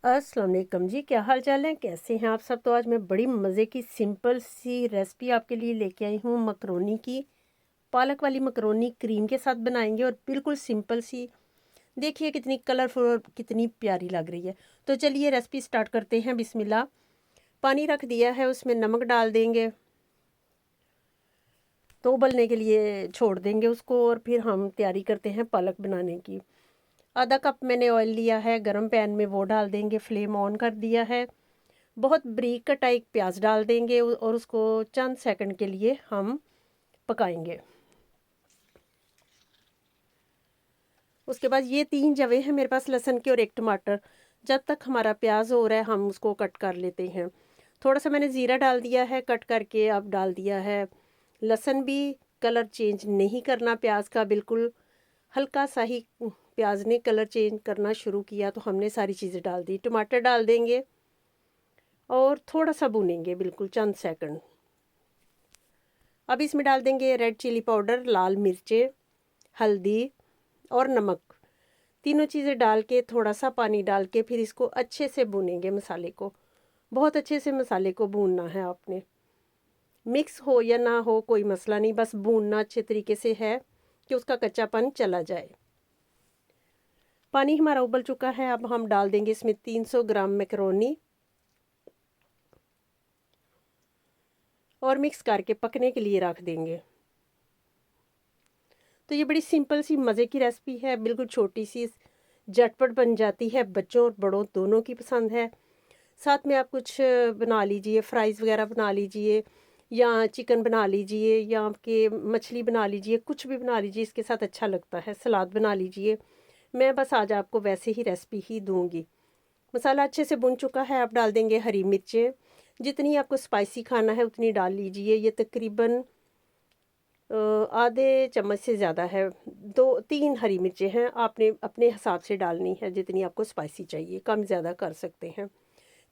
अस्सलाम वालेकुम जी, क्या हाल चाल है? कैसे हैं आप सब? तो आज मैं बड़ी मज़े की सिंपल सी रेसिपी आपके लिए लेके आई हूँ मकरोनी की। पालक वाली मकरोनी क्रीम के साथ बनाएंगे और बिल्कुल सिंपल सी। देखिए कितनी कलरफुल और कितनी प्यारी लग रही है। तो चलिए रेसिपी स्टार्ट करते हैं। बिस्मिल्लाह। पानी रख दिया है, उसमें नमक डाल देंगे तो उबलने के लिए छोड़ देंगे उसको, और फिर हम तैयारी करते हैं पालक बनाने की। आधा कप मैंने ऑयल लिया है गरम पैन में, वो डाल देंगे। फ्लेम ऑन कर दिया है। बहुत बारीक कटा एक प्याज डाल देंगे और उसको चंद सेकंड के लिए हम पकाएंगे। उसके बाद ये 3 जवे हैं मेरे पास लहसुन के और एक टमाटर। जब तक हमारा प्याज हो रहा है हम उसको कट कर लेते हैं। थोड़ा सा मैंने ज़ीरा डाल दिया है कट करके, अब डाल दिया है लहसुन भी। कलर चेंज नहीं करना प्याज का, बिल्कुल हल्का सा ही प्याज ने कलर चेंज करना शुरू किया तो हमने सारी चीज़ें डाल दी। टमाटर डाल देंगे और थोड़ा सा भूनेंगे बिल्कुल चंद सेकंड। अब इसमें डाल देंगे रेड चिली पाउडर, लाल मिर्चें, हल्दी और नमक। तीनों चीज़ें डाल के थोड़ा सा पानी डाल के फिर इसको अच्छे से भूनेंगे मसाले को। बहुत अच्छे से मसाले को भूनना है आपने। मिक्स हो या ना हो कोई मसला नहीं, बस भूनना अच्छे तरीके से है कि उसका कच्चापन चला जाए। पानी हमारा उबल चुका है, अब हम डाल देंगे इसमें 300 ग्राम मैकरोनी और मिक्स करके पकने के लिए रख देंगे। तो ये बड़ी सिंपल सी मज़े की रेसिपी है, बिल्कुल छोटी सी, झटपट बन जाती है, बच्चों और बड़ों दोनों की पसंद है। साथ में आप कुछ बना लीजिए, फ्राइज़ वगैरह बना लीजिए या चिकन बना लीजिए या आपके मछली बना लीजिए, कुछ भी बना लीजिए, इसके साथ अच्छा लगता है। सलाद बना लीजिए। मैं बस आज आपको वैसे ही रेसिपी ही दूँगी। मसाला अच्छे से भुन चुका है, अब डाल देंगे हरी मिर्चें। जितनी आपको स्पाइसी खाना है उतनी डाल लीजिए। ये तकरीबन आधे चम्मच से ज़्यादा है। 2-3 हरी मिर्चें हैं, आपने अपने हिसाब से डालनी है जितनी आपको स्पाइसी चाहिए, कम ज़्यादा कर सकते हैं।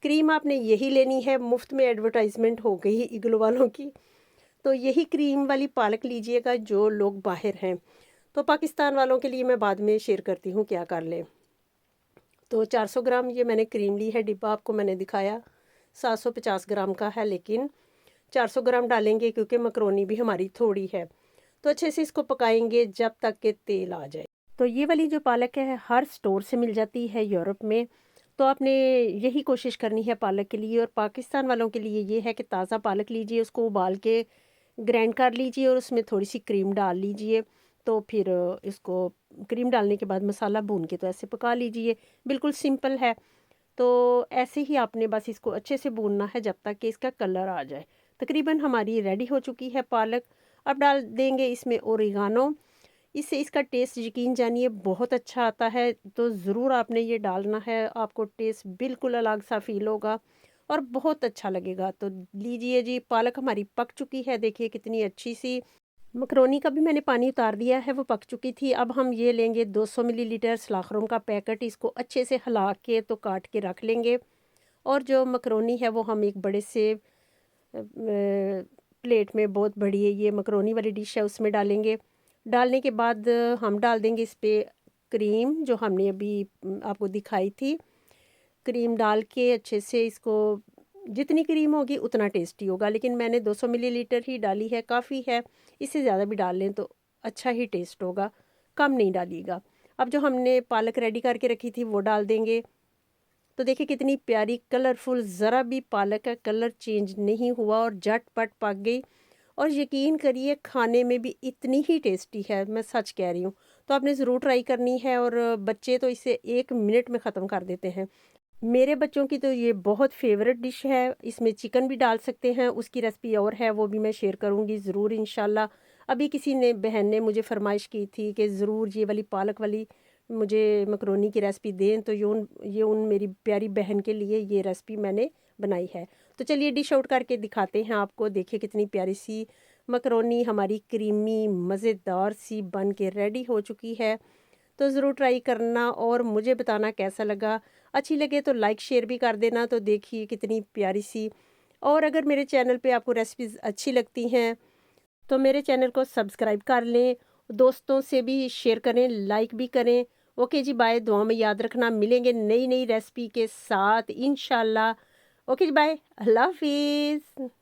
क्रीम आपने यही लेनी है, मुफ्त में एडवर्टाइजमेंट हो गई इग्लू वालों की। तो यही क्रीम वाली पालक लीजिएगा जो लोग बाहर हैं। तो पाकिस्तान वालों के लिए मैं बाद में शेयर करती हूँ क्या कर लें। तो 400 ग्राम ये मैंने क्रीम ली है। डिब्बा आपको मैंने दिखाया 750 ग्राम का है, लेकिन 400 ग्राम डालेंगे क्योंकि मकरोनी भी हमारी थोड़ी है। तो अच्छे से इसको पकाएंगे जब तक कि तेल आ जाए। तो ये वाली जो पालक है हर स्टोर से मिल जाती है यूरोप में। तो आपने यही कोशिश करनी है पालक के लिए। और पाकिस्तान वालों के लिए ये है कि ताज़ा पालक लीजिए, उसको उबाल के ग्राइंड कर लीजिए और उसमें थोड़ी सी क्रीम डाल लीजिए। तो फिर इसको क्रीम डालने के बाद मसाला भून के तो ऐसे पका लीजिए। बिल्कुल सिंपल है। तो ऐसे ही आपने बस इसको अच्छे से भूनना है जब तक कि इसका कलर आ जाए। तकरीबन हमारी रेडी हो चुकी है पालक। अब डाल देंगे इसमें ओरिगानो। इससे इसका टेस्ट यकीन जानिए बहुत अच्छा आता है। तो ज़रूर आपने ये डालना है, आपको टेस्ट बिल्कुल अलग सा फील होगा और बहुत अच्छा लगेगा। तो लीजिए जी, पालक हमारी पक चुकी है, देखिए कितनी अच्छी सी। मकरोनी का भी मैंने पानी उतार दिया है, वो पक चुकी थी। अब हम ये लेंगे 200 मिलीलीटर सलाखरों का पैकेट, इसको अच्छे से हिला के तो काट के रख लेंगे। और जो मकरोनी है वो हम एक बड़े से प्लेट में, बहुत बड़ी है ये मकरोनी वाली डिश है, उसमें डालेंगे। डालने के बाद हम डाल देंगे इस पे क्रीम जो हमने अभी आपको दिखाई थी। क्रीम डाल के अच्छे से इसको, जितनी क्रीम होगी उतना टेस्टी होगा, लेकिन मैंने 200 मिलीलीटर ही डाली है, काफ़ी है। इससे ज़्यादा भी डाल लें तो अच्छा ही टेस्ट होगा, कम नहीं डालिएगा। अब जो हमने पालक रेडी करके रखी थी वो डाल देंगे। तो देखिए कितनी प्यारी कलरफुल, ज़रा भी पालक का कलर चेंज नहीं हुआ और झटपट पक गई। और यकीन करिए खाने में भी इतनी ही टेस्टी है, मैं सच कह रही हूँ। तो आपने ज़रूर ट्राई करनी है। और बच्चे तो इसे 1 मिनट में ख़त्म कर देते हैं। मेरे बच्चों की तो ये बहुत फेवरेट डिश है। इसमें चिकन भी डाल सकते हैं, उसकी रेसिपी और है, वो भी मैं शेयर करूँगी ज़रूर इंशाल्लाह। अभी किसी ने बहन ने मुझे फ़रमाइश की थी कि ज़रूर ये वाली पालक वाली मुझे मकरोनी की रेसिपी दें, तो ये उन मेरी प्यारी बहन के लिए ये रेसिपी मैंने बनाई है। तो चलिए डिश आउट करके दिखाते हैं आपको। देखिए कितनी प्यारी सी मकरोनी हमारी क्रीमी मज़ेदार सी बन के रेडी हो चुकी है। तो ज़रूर ट्राई करना और मुझे बताना कैसा लगा। अच्छी लगे तो लाइक शेयर भी कर देना। तो देखिए कितनी प्यारी सी। और अगर मेरे चैनल पे आपको रेसिपीज़ अच्छी लगती हैं तो मेरे चैनल को सब्सक्राइब कर लें, दोस्तों से भी शेयर करें, लाइक भी करें ओके जी, बाय। दुआ में याद रखना, मिलेंगे नई नई रेसिपी के साथ इंशाल्लाह। ओके जी, बाय। अल्लाह हाफिज़।